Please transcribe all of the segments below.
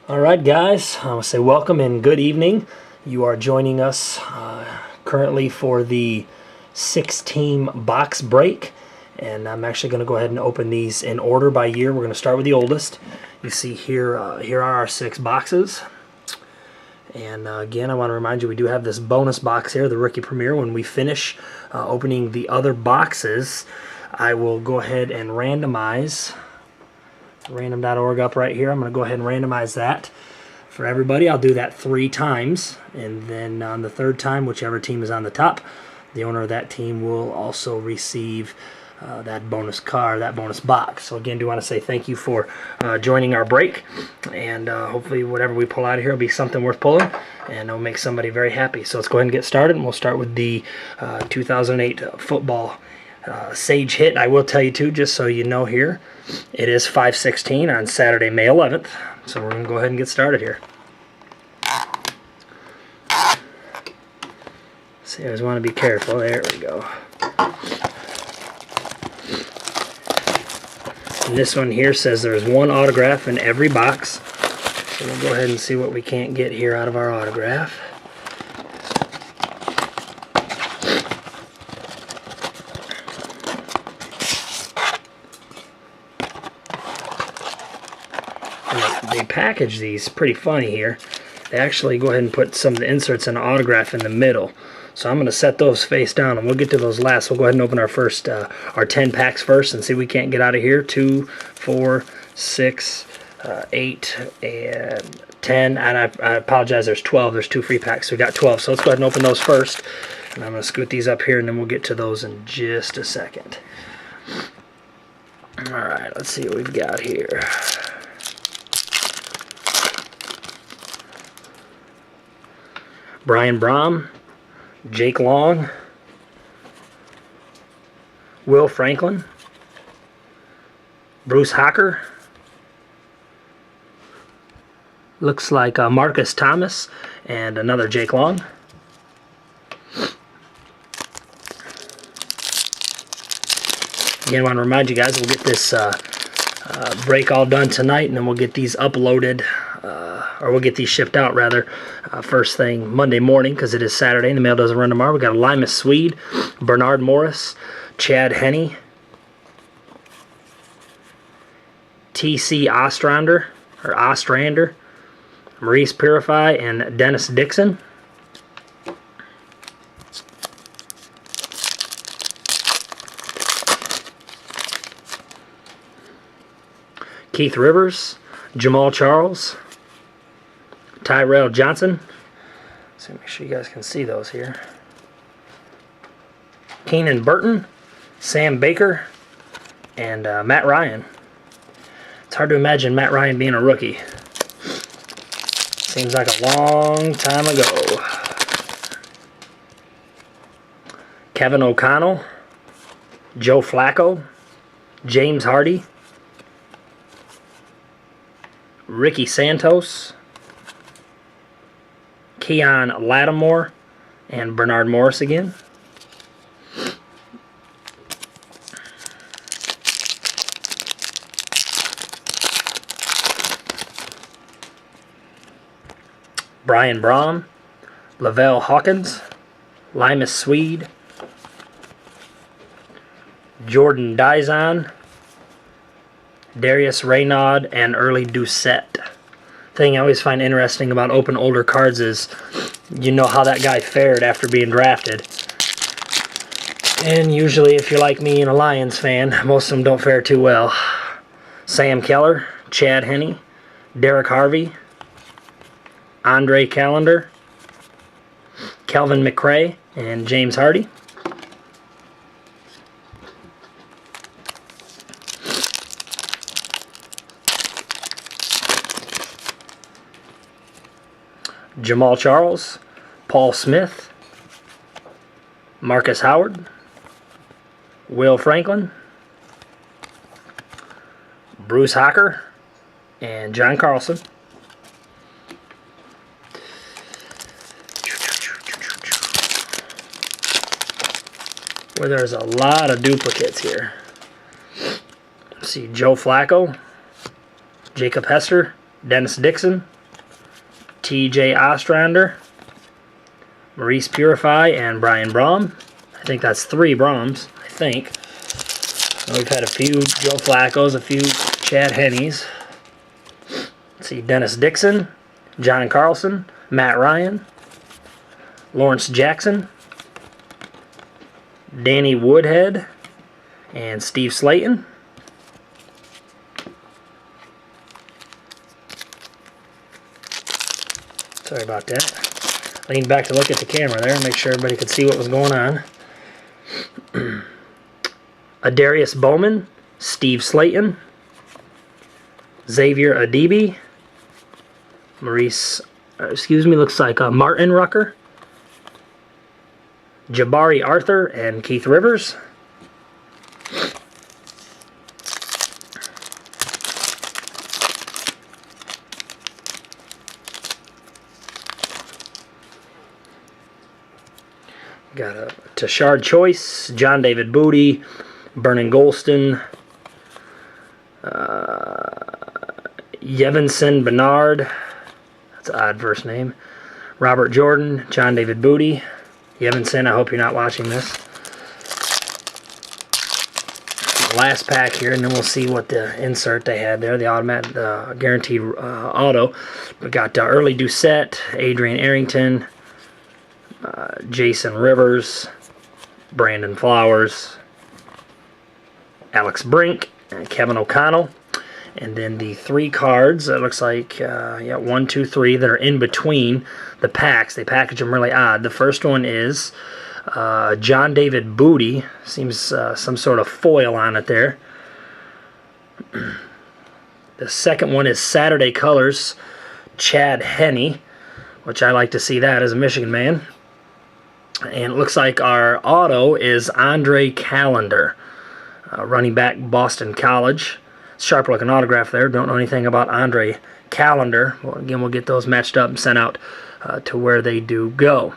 All right, guys, I want to say welcome and good evening. You are joining us currently for the 6-team box break, and I'm actually going to go ahead and open these in order by year. We're going to start with the oldest. You see here, here are our 6 boxes. And again, I want to remind you we do have this bonus box here, the Rookie Premier. When we finish opening the other boxes, I will go ahead and randomize random.org up right here. I'm going to go ahead and randomize that for everybody. I'll do that 3 times, and then on the 3rd time, whichever team is on the top, the owner of that team will also receive that bonus card, that bonus box. So again, do want to say thank you for joining our break, and hopefully whatever we pull out of here will be something worth pulling, and it'll make somebody very happy. So let's go ahead and get started, and we'll start with the 2008 football Sage hit. I will tell you too, just so you know here, it is 5/16 on Saturday, May 11th. So we're going to go ahead and get started here. See, I always want to be careful. There we go. And this one here says there's 1 autograph in every box. So we'll go ahead and see what we can't get here out of our autograph. They package these pretty funny here. They actually go ahead and put some of the inserts and autograph in the middle. So I'm going to set those face down, and we'll get to those last. We'll go ahead and open our first, our 10 packs first, and see if we can't get out of here. 2, 4, 6, 8, and 10. And I apologize, there's 12. There's 2 free packs, so we got 12. So let's go ahead and open those first. And I'm going to scoot these up here, and then we'll get to those in just a second. All right, let's see what we've got here. Brian Brohm, Jake Long, Will Franklin, Bruce Hocker, looks like Marcus Thomas, and another Jake Long. Again, I want to remind you guys, we'll get this break all done tonight, and then we'll get these uploaded, or we'll get these shipped out rather, first thing Monday morning, because it is Saturday and the mail doesn't run tomorrow. We got a Limas Swede, Bernard Morris, Chad Henne, T.C. Ostrander, Maurice Purify, and Dennis Dixon. Keith Rivers, Jamal Charles, Tyrell Johnson. So make sure you guys can see those here. Keenan Burton, Sam Baker, and Matt Ryan. It's hard to imagine Matt Ryan being a rookie. Seems like a long time ago. Kevin O'Connell, Joe Flacco, James Hardy, Ricky Santos, Keon Lattimore, and Bernard Morris again. Brian Brohm, Lavelle Hawkins, Limas Swede, Jordan Dizon, Darius Raynaud, and Early Doucette. Thing I always find interesting about open older cards is you know how that guy fared after being drafted. And usually, if you're like me and a Lions fan, most of them don't fare too well. Sam Keller, Chad Henne, Derek Harvey, Andre Callender, Kelvin McRae, and James Hardy. Jamal Charles, Paul Smith, Marcus Howard, Will Franklin, Bruce Hocker, and John Carlson. Where there's a lot of duplicates here. Let's see, Joe Flacco, Jacob Hester, Dennis Dixon, T.J. Ostrander, Maurice Purify, and Brian Braum. I think that's 3 Braums, I think. We've had a few Joe Flacco's, a few Chad Henneys. Let's see, Dennis Dixon, John Carlson, Matt Ryan, Lawrence Jackson, Danny Woodhead, and Steve Slayton. Sorry about that. Leaned back to look at the camera there and make sure everybody could see what was going on. Adarius Bowman, Steve Slayton, Xavier Adibi, looks like Martin Rucker, Jabari Arthur, and Keith Rivers. Got a Tashard Choice, John David Booty, Vernon Golston, Yevinson Bernard, that's an odd first name, Robert Jordan, John David Booty. Yevinson, I hope you're not watching this. Last pack here, and then we'll see what the insert they had there, the automatic, guaranteed auto. We got Early Doucette, Adrian Arrington, Jason Rivers, Brandon Flowers, Alex Brink, and Kevin O'Connell. And then the 3 cards, it looks like, 1, 2, 3 that are in between the packs. They package them really odd. The first one is John David Booty. Seems some sort of foil on it there. The second one is Saturday Colors, Chad Henne, which I like to see that as a Michigan man. And it looks like our auto is Andre Callender, running back, Boston College. Sharp looking autograph there. Don't know anything about Andre Callender. Well, again, we'll get those matched up and sent out to where they do go.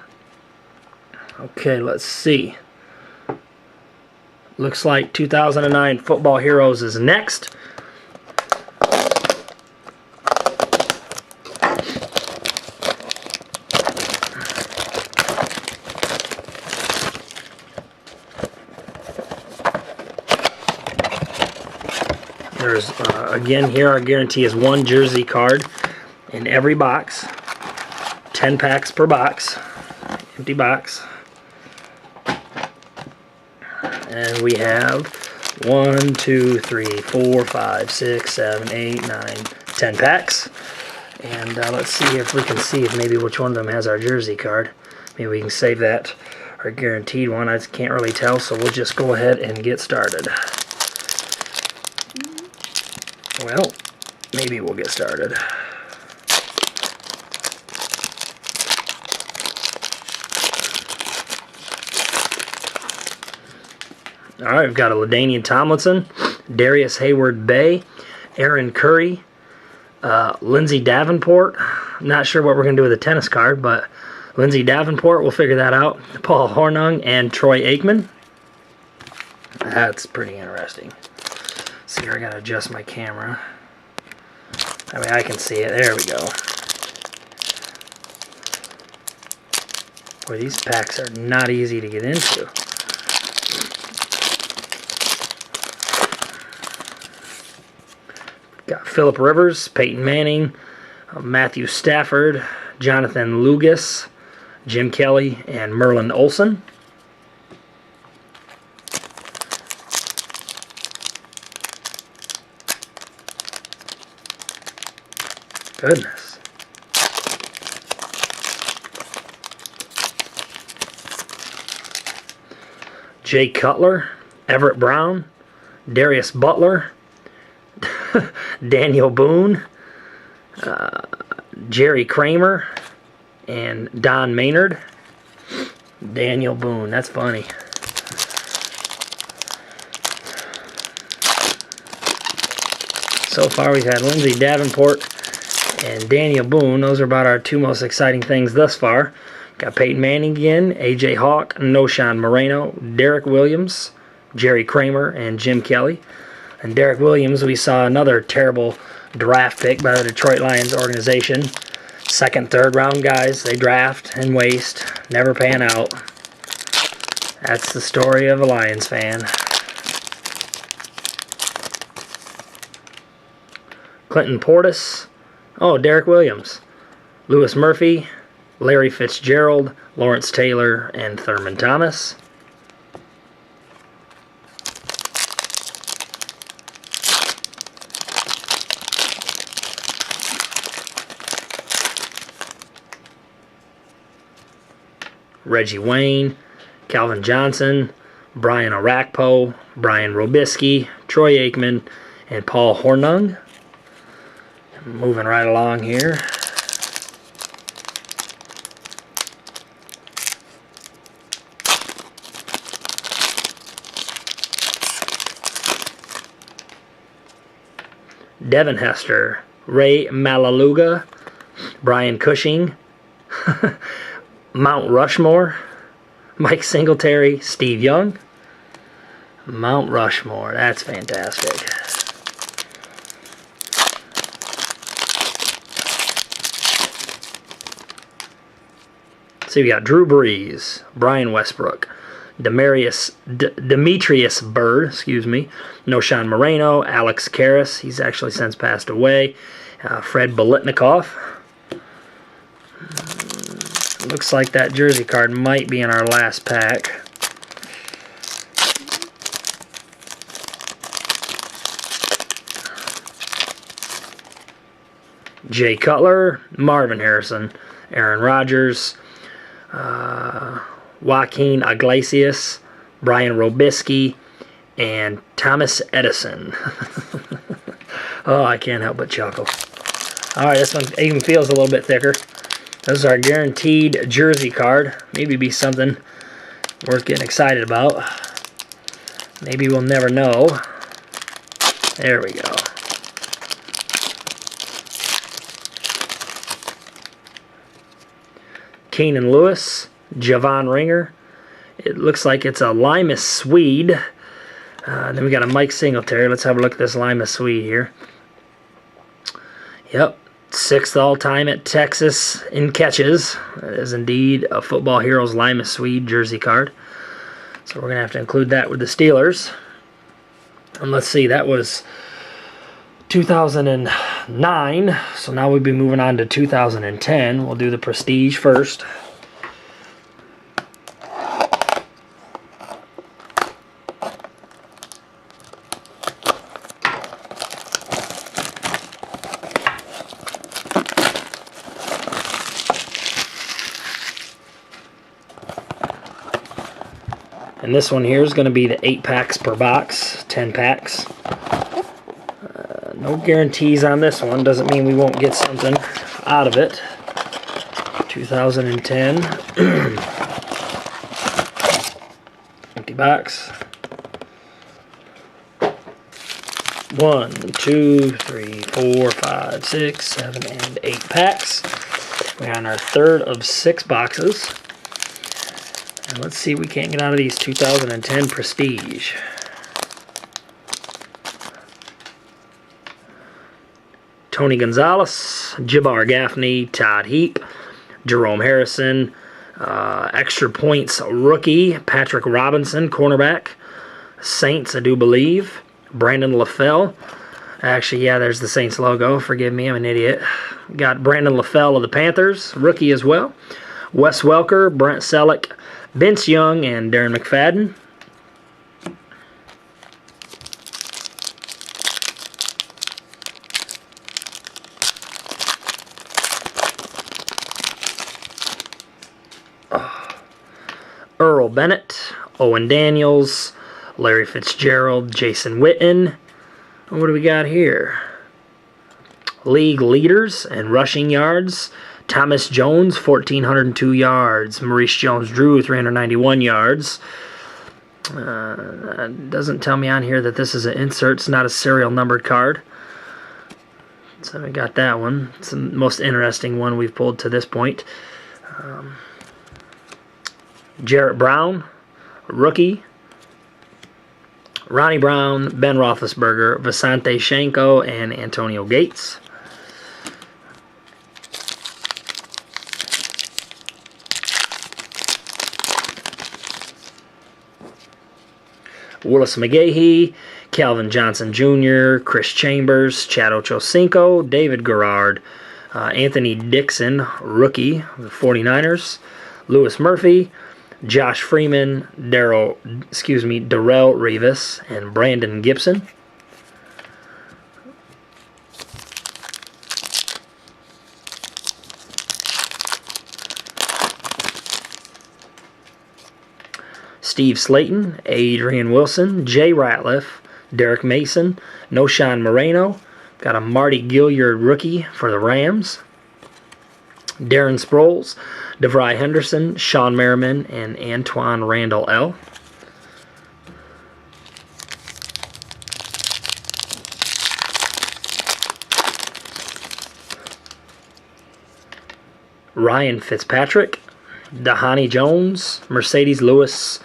Okay, let's see. Looks like 2009 Football Heroes is next. There's, again, here our guarantee is 1 jersey card in every box. 10 packs per box. Empty box. And we have 1, 2, 3, 4, 5, 6, 7, 8, 9, 10 packs. And let's see if we can see if maybe which one of them has our jersey card. Maybe we can save that, our guaranteed one. I can't really tell, so we'll just go ahead and get started. Well, maybe we'll get started. All right, we've got a LaDainian Tomlinson, Darius Hayward-Bay, Aaron Curry, Lindsey Davenport. Not sure what we're going to do with the tennis card, but Lindsey Davenport, we'll figure that out. Paul Hornung and Troy Aikman. That's pretty interesting. See here, I gotta adjust my camera. I mean, I can see it. There we go. Boy, these packs are not easy to get into. Got Phillip Rivers, Peyton Manning, Matthew Stafford, Jonathan Lucas, Jim Kelly, and Merlin Olsen. Goodness. Jay Cutler, Everett Brown, Darius Butler, Daniel Boone, Jerry Kramer, and Don Maynard. Daniel Boone, that's funny. So far we've had Lindsey Davenport and Daniel Boone. Those are about our 2 most exciting things thus far. Got Peyton Manning again, A.J. Hawk, Noshan Moreno, Derek Williams, Jerry Kramer, and Jim Kelly. And Derek Williams, we saw another terrible draft pick by the Detroit Lions organization. Second, third round guys, they draft and waste, never pan out. That's the story of a Lions fan. Clinton Portis. Oh, Derek Williams. Lewis Murphy, Larry Fitzgerald, Lawrence Taylor, and Thurman Thomas. Reggie Wayne, Calvin Johnson, Brian Orakpo, Brian Robisky, Troy Aikman, and Paul Hornung. Moving right along here. Devin Hester, Ray Malaluga, Brian Cushing, Mount Rushmore, Mike Singletary, Steve Young. Mount Rushmore, that's fantastic. So we got Drew Brees, Brian Westbrook, Demetrius Byrd, Noshan Moreno, Alex Karras, he's actually since passed away, Fred Biletnikoff. Looks like that jersey card might be in our last pack. Jay Cutler, Marvin Harrison, Aaron Rodgers, Joaquin Iglesias, Brian Robisky, and Thomas Edison. Oh, I can't help but chuckle. Alright, this one even feels a little bit thicker. This is our guaranteed jersey card. Maybe be something worth getting excited about. Maybe we'll never know. There we go. Keenan Lewis, Javon Ringer. It looks like it's a Limas Swede. Then we got a Mike Singletary. Let's have a look at this Limas Swede here. Yep, 6th all-time at Texas in catches. That is indeed a Football Heroes Limas Swede jersey card. So we're going to have to include that with the Steelers. And let's see, that was 2009. So now we'll be moving on to 2010. We'll do the Prestige first. And this one here is going to be the 8 packs per box, 10 packs. No guarantees on this one. Doesn't mean we won't get something out of it. 2010. Empty box. 1, 2, 3, 4, 5, 6, 7, and 8 packs. We're on our third of 6 boxes. And let's see if we can't get out of these 2010 Prestige. Tony Gonzalez, Jabbar Gaffney, Todd Heap, Jerome Harrison, extra points rookie, Patrick Robinson, cornerback, Saints, I do believe, Brandon LaFell. Actually, yeah, there's the Saints logo. Forgive me, I'm an idiot. Got Brandon LaFell of the Panthers, rookie as well. Wes Welker, Brent Selleck, Vince Young, and Darren McFadden. Earl Bennett, Owen Daniels, Larry Fitzgerald, Jason Witten. What do we got here? League leaders and rushing yards. Thomas Jones, 1,402 yards. Maurice Jones-Drew, 391 yards. Doesn't tell me on here that this is an insert. It's not a serial numbered card. So we got that one. It's the most interesting one we've pulled to this point. Jarrett Brown, rookie. Ronnie Brown, Ben Roethlisberger, Visanthe Shenko, and Antonio Gates. Willis McGahee, Calvin Johnson Jr., Chris Chambers, Chad Ochocinco, David Garrard, Anthony Dixon, rookie, the 49ers, Lewis Murphy, Josh Freeman, Darrell Revis, and Brandon Gibson. Steve Slayton, Adrian Wilson, Jay Ratliff, Derek Mason, Noshan Moreno. Got a Marty Gilliard rookie for the Rams. Darren Sproles, DeVry Henderson, Sean Merriman, and Antoine Randall L. Ryan Fitzpatrick, Dahani Jones, Mercedes Lewis,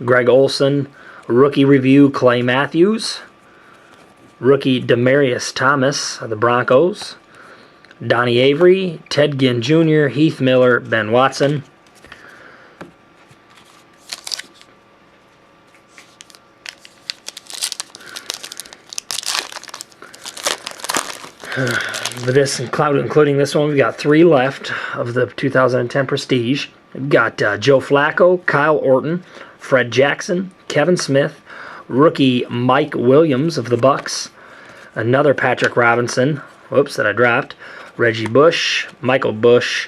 Greg Olson, rookie review Clay Matthews, rookie Demarius Thomas of the Broncos, Donnie Avery, Ted Ginn Jr., Heath Miller, Ben Watson. This, including this one, we've got 3 left of the 2010 Prestige. We've got Joe Flacco, Kyle Orton, Fred Jackson, Kevin Smith, rookie Mike Williams of the Bucks, another Patrick Robinson, whoops, that I dropped, Reggie Bush, Michael Bush,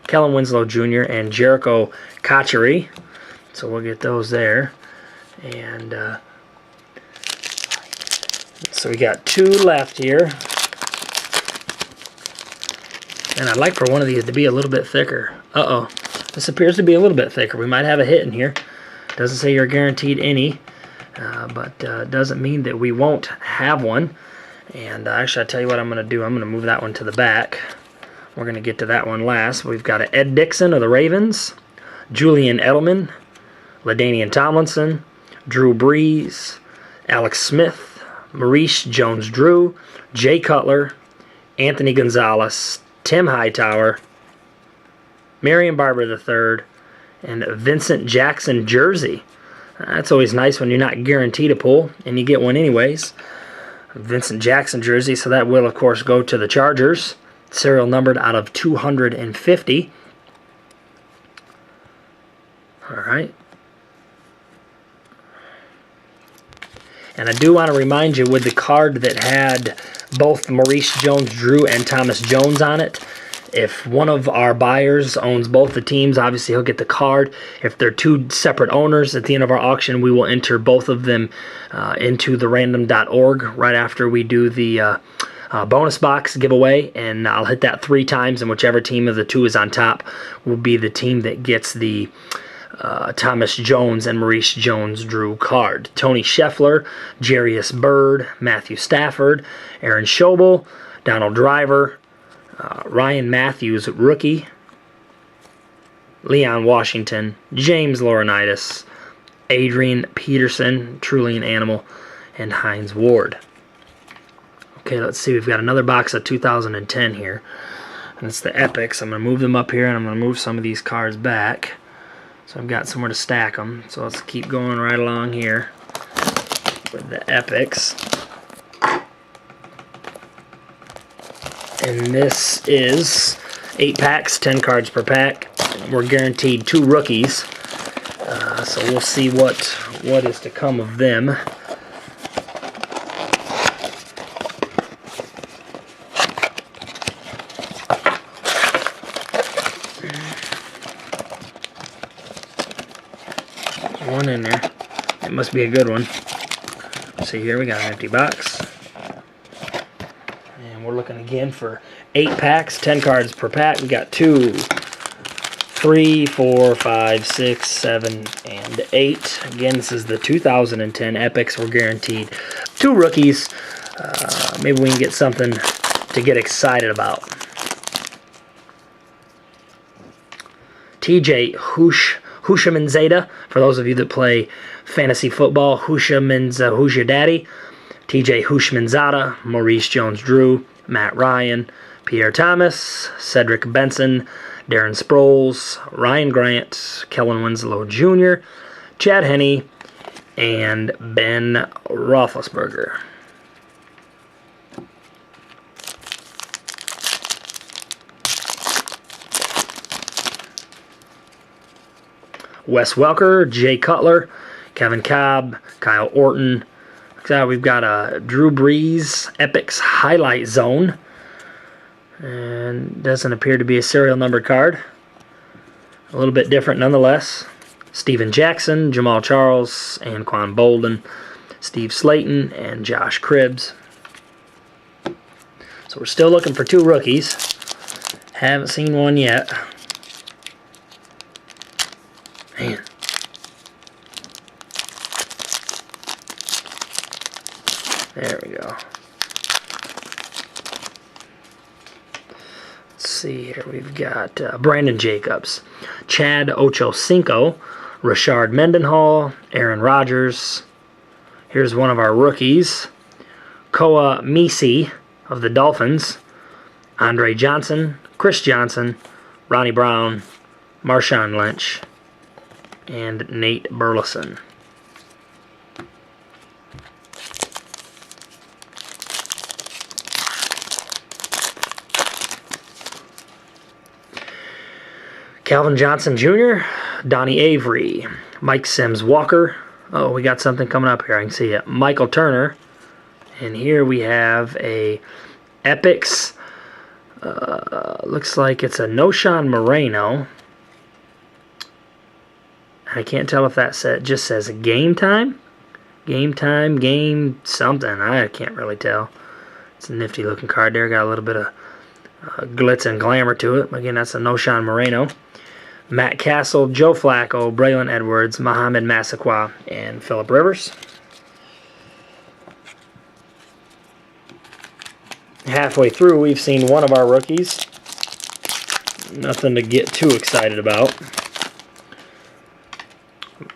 Kellen Winslow Jr., and Jericho Cotchery. So we'll get those there. And so we got 2 left here. And I'd like for one of these to be a little bit thicker. Uh-oh. This appears to be a little bit thicker. We might have a hit in here. Doesn't say you're guaranteed any, but doesn't mean that we won't have one. And actually, I'll tell you what I'm going to do. I'm going to move that one to the back. We're going to get to that one last. We've got Ed Dixon of the Ravens, Julian Edelman, LaDainian Tomlinson, Drew Brees, Alex Smith, Maurice Jones-Drew, Jay Cutler, Anthony Gonzalez, Tim Hightower, Marion Barber III, and Vincent Jackson jersey. That's always nice when you're not guaranteed a pull, and you get one anyways. Vincent Jackson jersey, so that will, of course, go to the Chargers. Serial numbered out of 250. All right. And I do want to remind you, with the card that had both Maurice Jones-Drew and Thomas Jones on it, if one of our buyers owns both the teams, obviously he'll get the card. If they're 2 separate owners, at the end of our auction, we will enter both of them into the random.org right after we do the bonus box giveaway, and I'll hit that 3 times, and whichever team of the 2 is on top will be the team that gets the Thomas Jones and Maurice Jones-Drew card. Tony Scheffler, Jarius Byrd, Matthew Stafford, Aaron Schobel, Donald Driver, Ryan Matthews, rookie, Leon Washington, James Laurinaitis, Adrian Peterson, truly an animal, and Hines Ward. Okay, let's see. We've got another box of 2010 here, and it's the Epics. I'm going to move them up here, and I'm going to move some of these cards back, so I've got somewhere to stack them. So let's keep going right along here with the Epics. And this is 8 packs, 10 cards per pack. We're guaranteed 2 rookies, so we'll see what is to come of them. There's one in there. It must be a good one. See here, we got an empty box. We're looking again for 8 packs, 10 cards per pack. We got 2, 3, 4, 5, 6, 7, and 8. Again, this is the 2010 Epics. We're guaranteed 2 rookies. Maybe we can get something to get excited about. TJ Houshmandzadeh, for those of you that play fantasy football, who's your daddy? TJ Houshmandzadeh, Maurice Jones-Drew, Matt Ryan, Pierre Thomas, Cedric Benson, Darren Sproles, Ryan Grant, Kellen Winslow Jr., Chad Henne, and Ben Roethlisberger. Wes Welker, Jay Cutler, Kevin Cobb, Kyle Orton. We've got a Drew Brees Epics Highlight Zone. And doesn't appear to be a serial numbered card. A little bit different nonetheless. Steven Jackson, Jamal Charles, Anquan Bolden, Steve Slayton, and Josh Cribbs. So we're still looking for 2 rookies. Haven't seen one yet. Man. There we go. Let's see here. We've got Brandon Jacobs, Chad Ochocinco, Rashard Mendenhall, Aaron Rodgers. Here's one of our rookies, Koa Misi of the Dolphins, Andre Johnson, Chris Johnson, Ronnie Brown, Marshawn Lynch, and Nate Burleson. Calvin Johnson Jr., Donnie Avery, Mike Sims Walker. Oh, we got something coming up here. I can see it. Michael Turner. And here we have a Epics. Looks like it's a Noshan Moreno. I can't tell if that just says game time. Game time, game something. I can't really tell. It's a nifty looking card there. Got a little bit of glitz and glamour to it. Again, that's a Noshan Moreno. Matt Castle, Joe Flacco, Braylon Edwards, Mohamed Massaquoi, and Phillip Rivers. Halfway through, we've seen one of our rookies. Nothing to get too excited about.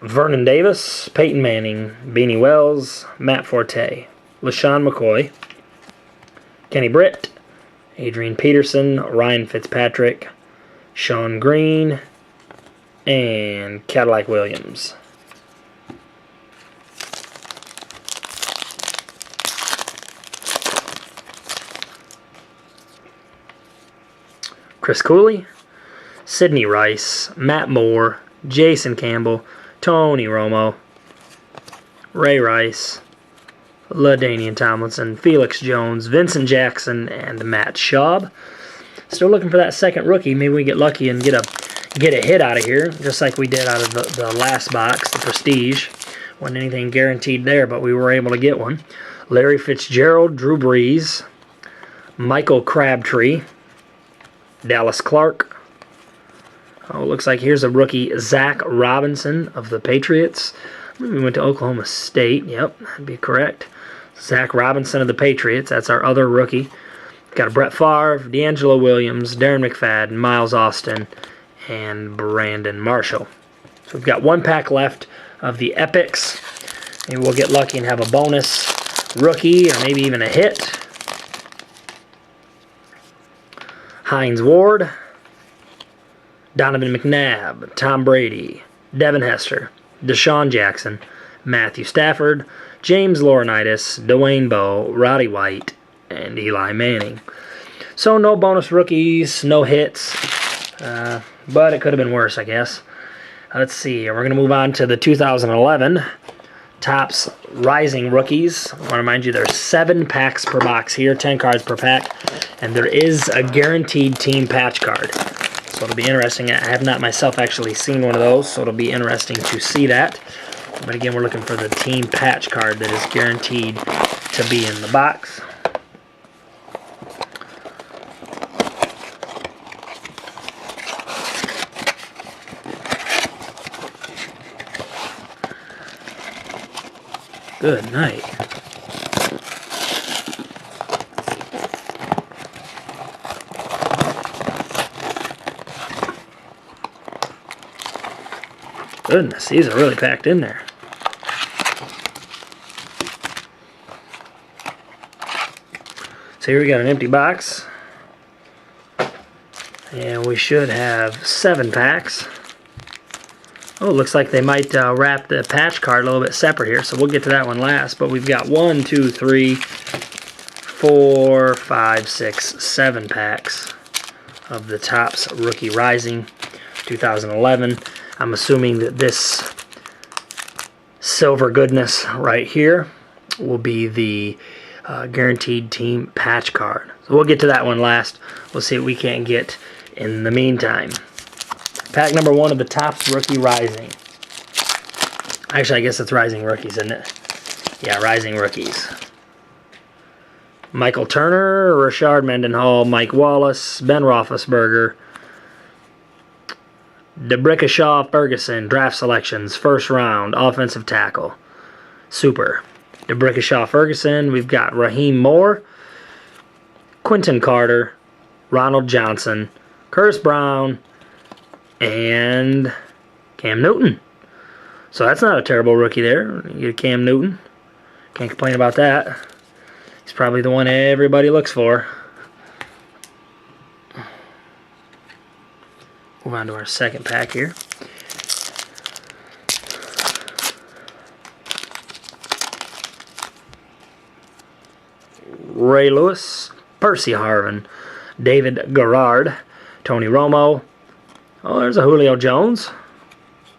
Vernon Davis, Peyton Manning, Beanie Wells, Matt Forte, LaShawn McCoy, Kenny Britt, Adrian Peterson, Ryan Fitzpatrick, Sean Green, and Cadillac Williams. Chris Cooley, Sidney Rice, Matt Moore, Jason Campbell, Tony Romo, Ray Rice, LaDainian Tomlinson, Felix Jones, Vincent Jackson, and Matt Schaub. Still looking for that second rookie. Maybe we get lucky and get a hit out of here, just like we did out of the last box, the Prestige. Wasn't anything guaranteed there, but we were able to get one. Larry Fitzgerald, Drew Brees, Michael Crabtree, Dallas Clark. Oh, looks like here's a rookie, Zach Robinson of the Patriots. We went to Oklahoma State. Yep, that'd be correct. Zach Robinson of the Patriots. That's our other rookie. Got a Brett Favre, D'Angelo Williams, Darren McFadden, Miles Austin, and Brandon Marshall. So we've got one pack left of the Epics. Maybe we'll get lucky and have a bonus rookie or maybe even a hit. Hines Ward, Donovan McNabb, Tom Brady, Devin Hester, Deshaun Jackson, Matthew Stafford, James Laurinaitis, Dwayne Bowe, Roddy White, and Eli Manning. So no bonus rookies, no hits, but it could have been worse, I guess. Let's see, we're going to move on to the 2011 Topps Rising Rookies. I want to remind you there's 7 packs per box here, 10 cards per pack, and there is a guaranteed team patch card. So it'll be interesting. I have not myself actually seen one of those, so it'll be interesting to see that. But again, we're looking for the team patch card that is guaranteed to be in the box. Good night. Goodness, these are really packed in there. So here we got an empty box. And we should have 7 packs. Oh, looks like they might wrap the patch card a little bit separate here, so we'll get to that one last. But we've got 1, 2, 3, 4, 5, 6, 7 packs of the Topps Rookie Rising 2011. I'm assuming that this silver goodness right here will be the guaranteed team patch card. So we'll get to that one last. We'll see what we can get in the meantime. Pack number 1 of the Topps Rookie Rising. Actually, I guess it's Rising Rookies, isn't it? Yeah, Rising Rookies. Michael Turner, Rashard Mendenhall, Mike Wallace, Ben Roethlisberger, D'Brickashaw Ferguson, draft selections, first round, offensive tackle. Super. D'Brickashaw Ferguson, we've got Raheem Moore, Quentin Carter, Ronald Johnson, Curtis Brown, and Cam Newton. So that's not a terrible rookie there. You get Cam Newton. Can't complain about that. He's probably the one everybody looks for. Move on to our second pack here. Ray Lewis, Percy Harvin, David Garrard, Tony Romo. Oh, there's a Julio Jones.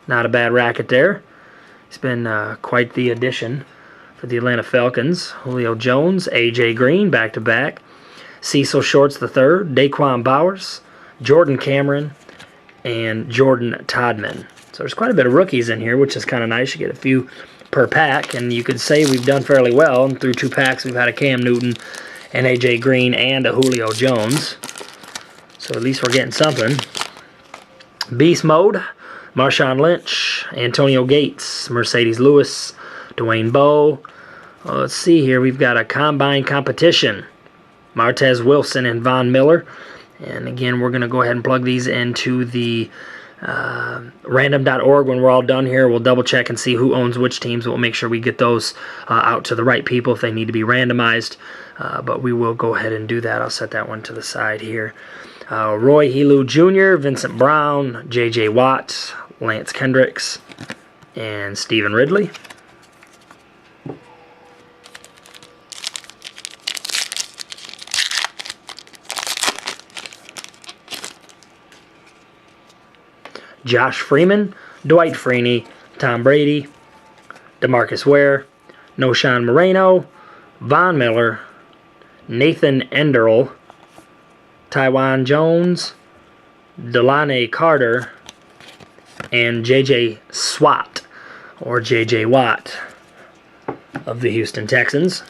Not a bad racket there. He's been quite the addition for the Atlanta Falcons. Julio Jones, A.J. Green, back-to-back. Cecil Shorts III, Daquan Bowers, Jordan Cameron, and Jordan Todman. So there's quite a bit of rookies in here, which is kind of nice. You get a few per pack, and you could say we've done fairly well. And through 2 packs, we've had a Cam Newton, an A.J. Green, and a Julio Jones. So at least we're getting something. Beast Mode, Marshawn Lynch, Antonio Gates, Mercedes Lewis, Dwayne Bowe. Well, let's see here. We've got a combine competition. Martez Wilson and Von Miller. And again, we're going to go ahead and plug these into the random.org. When we're all done here, we'll double check and see who owns which teams. We'll make sure we get those out to the right people if they need to be randomized. But we will go ahead and do that. I'll set that one to the side here. Roy Helu Jr., Vincent Brown, J.J. Watt, Lance Kendricks, and Stephen Ridley. Josh Freeman, Dwight Freeney, Tom Brady, DeMarcus Ware, Noshan Moreno, Von Miller, Nathan Enderle, Taiwan Jones, Delane Carter, and J.J. Swat, or J.J. Watt, of the Houston Texans.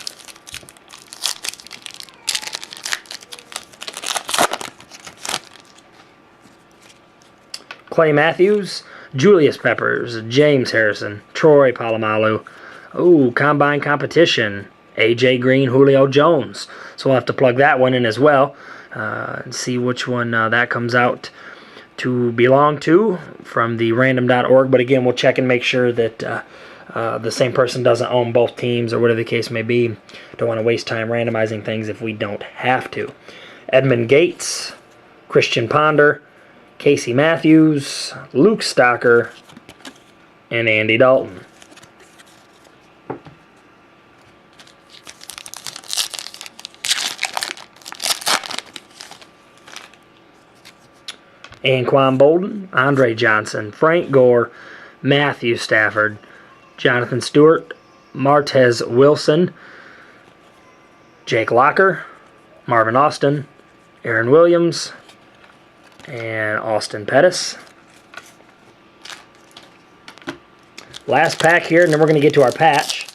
Clay Matthews, Julius Peppers, James Harrison, Troy Polamalu. Oh, combine competition. A.J. Green, Julio Jones. So we'll have to plug that one in as well and see which one that comes out to belong to from the random.org. But again, we'll check and make sure that the same person doesn't own both teams or whatever the case may be. Don't want to waste time randomizing things if we don't have to. Edmund Gates, Christian Ponder, Casey Matthews, Luke Stocker, and Andy Dalton. Anquan Bolden, Andre Johnson, Frank Gore, Matthew Stafford, Jonathan Stewart, Martez Wilson, Jake Locker, Marvin Austin, Aaron Williams, and Austin Pettis. Last pack here, and then we're going to get to our patch.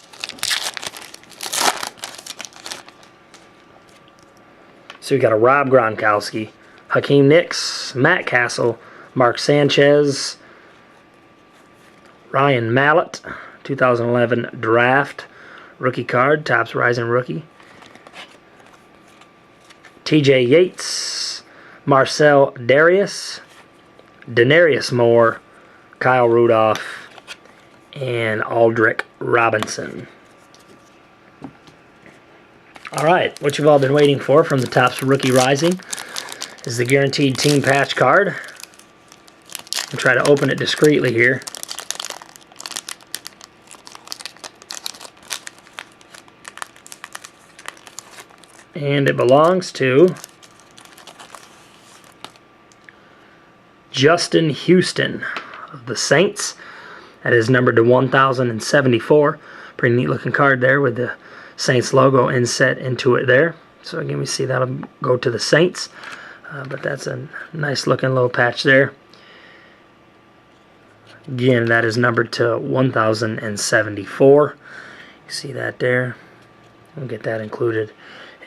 So we got a Rob Gronkowski, Hakeem Nicks, Matt Castle, Mark Sanchez, Ryan Mallett, 2011 draft rookie card, Topps Rising rookie. TJ Yates, Marcel Darius, Denarius Moore, Kyle Rudolph, and Aldrick Robinson. All right, what you've all been waiting for from the Topps Rookie Rising is the guaranteed team patch card. I'll try to open it discreetly here. And it belongs to Justin Houston of the Saints. That is numbered to 1074. Pretty neat looking card there with the Saints logo inset into it there. So again, we see that'll go to the Saints. But that's a nice looking little patch there. Again, that is numbered to 1074. You see that there. We'll get that included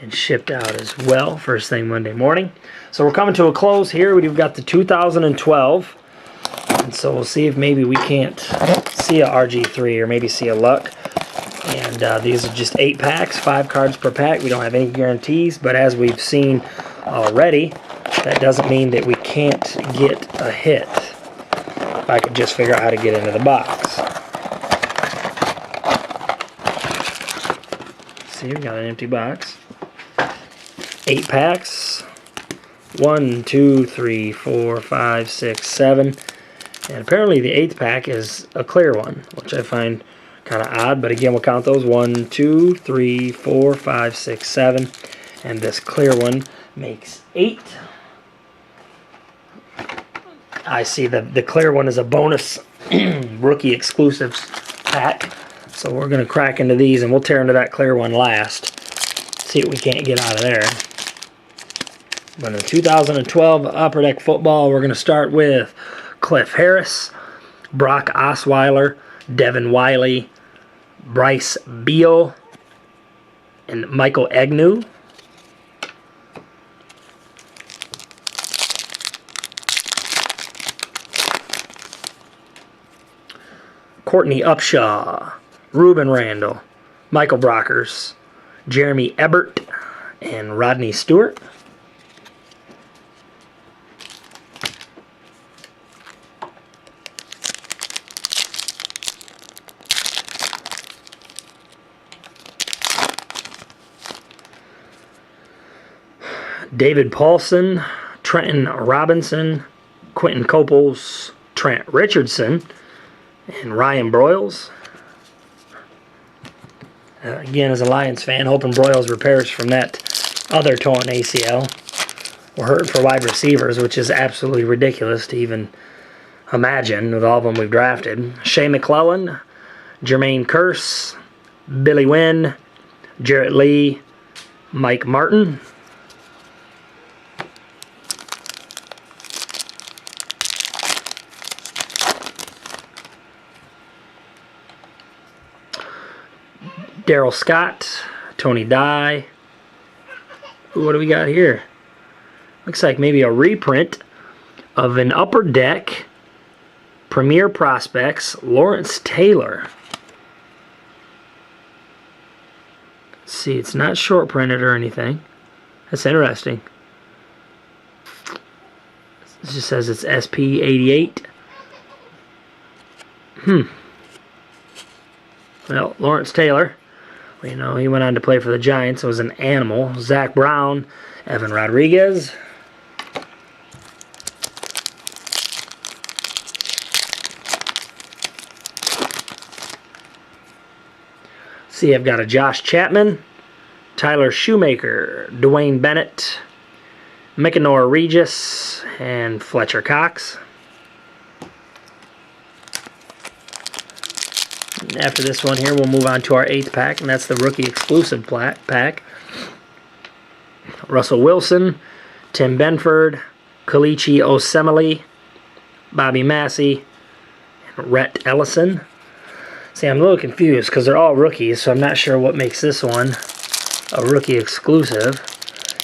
and shipped out as well first thing Monday morning. So we're coming to a close here. We've got the 2012. And so we'll see if maybe we can't see a RG3 or maybe see a Luck. And these are just 8 packs, 5 cards per pack. We don't have any guarantees, but as we've seen already, that doesn't mean that we can't get a hit. If I could just figure out how to get into the box. See, we've got an empty box. 8 packs. 1, 2, 3, 4, 5, 6, 7. And apparently the 8th pack is a clear one, which I find kind of odd. But again, we'll count those. 1, 2, 3, 4, 5, 6, 7. And this clear one makes 8. I see the clear one is a bonus rookie exclusives pack. So we're going to crack into these and we'll tear into that clear one last. See what we can't get out of there. But in the 2012 Upper Deck Football, we're going to start with Cliff Harris, Brock Osweiler, Devin Wiley, Bryce Beal, and Michael Agnew. Courtney Upshaw, Ruben Randall, Michael Brockers, Jeremy Ebert, and Rodney Stewart. David Paulson, Trenton Robinson, Quentin Coples, Trent Richardson, and Ryan Broyles. Again, as a Lions fan, hoping Broyles repairs from that other torn ACL. We're hurting for wide receivers, which is absolutely ridiculous to even imagine with all of them we've drafted. Shea McClellan, Jermaine Kearse, Billy Wynn, Jarrett Lee, Mike Martin. Daryl Scott, Tony Dye. What do we got here? Looks like maybe a reprint of an Upper Deck Premier Prospects Lawrence Taylor. Let's see, it's not short printed or anything. That's interesting. It just says it's SP88. Well, Lawrence Taylor. You know, he went on to play for the Giants. It was an animal. Zach Brown, Evan Rodriguez. See, I've got a Josh Chapman, Tyler Shoemaker, Dwayne Bennett, Mikanor Regis, and Fletcher Cox. After this one here, we'll move on to our 8th pack, and that's the rookie exclusive pack. Russell Wilson, Tim Benford, Kalichi Osemele, Bobby Massey, and Rhett Ellison. See, I'm a little confused because they're all rookies, so I'm not sure what makes this one a rookie exclusive,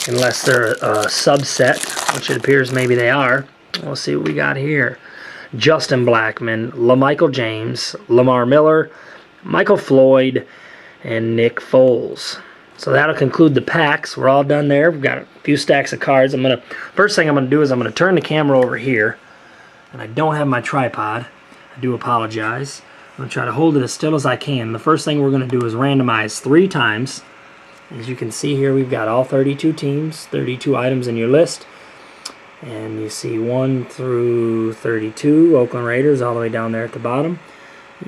unless they're a subset, which it appears maybe they are. We'll see what we got here. Justin Blackman, LaMichael James, Lamar Miller, Michael Floyd, and Nick Foles. So that'll conclude the packs. We're all done there. We've got a few stacks of cards. First thing I'm gonna do is I'm gonna turn the camera over here, and I don't have my tripod. I do apologize. I'm gonna try to hold it as still as I can. The first thing we're gonna do is randomize 3 times. As you can see here, we've got all 32 teams, 32 items in your list. And you see 1 through 32, Oakland Raiders, all the way down there at the bottom.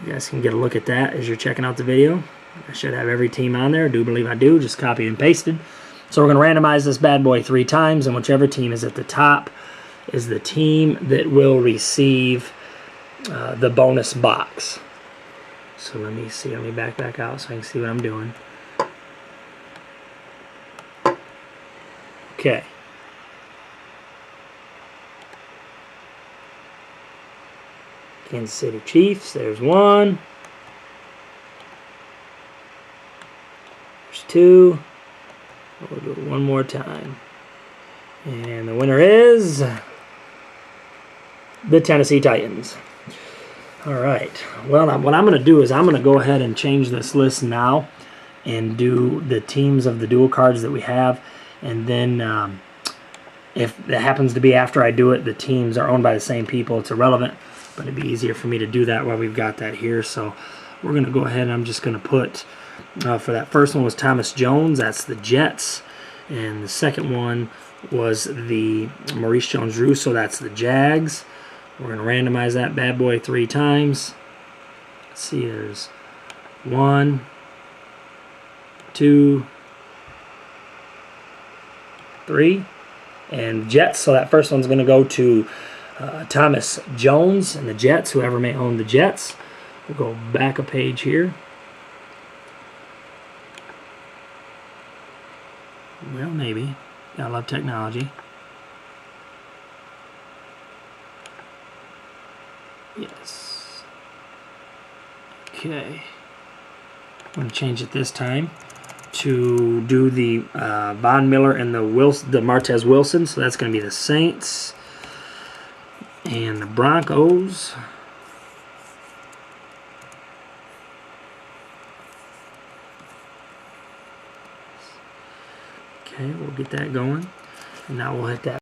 You guys can get a look at that as you're checking out the video. I should have every team on there. I do believe I do, just copied and pasted. So we're going to randomize this bad boy 3 times, and whichever team is at the top is the team that will receive the bonus box. So let me see. Let me back out so I can see what I'm doing. Okay. Kansas City Chiefs. There's 1. There's 2. We'll do it one more time. And the winner is the Tennessee Titans. All right. Well, what I'm going to do is I'm going to go ahead and change this list now and do the teams of the dual cards that we have. And then if it happens to be after I do it, the teams are owned by the same people, it's irrelevant. But it'd be easier for me to do that while we've got that here. So we're going to go ahead and I'm just going to put, for that first one was Thomas Jones. That's the Jets. And the second one was the Maurice Jones-Drew. So that's the Jags. We're going to randomize that bad boy 3 times. Let's see, there's 1, 2, 3. And Jets, so that first one's going to go to Thomas Jones and the Jets, whoever may own the Jets. We'll go back a page here. Well, maybe. I love technology. Yes. Okay. I'm going to change it this time to do the Von Miller and the Martez Wilson. So that's going to be the Saints and the Broncos. Okay, we'll get that going. And now we'll hit that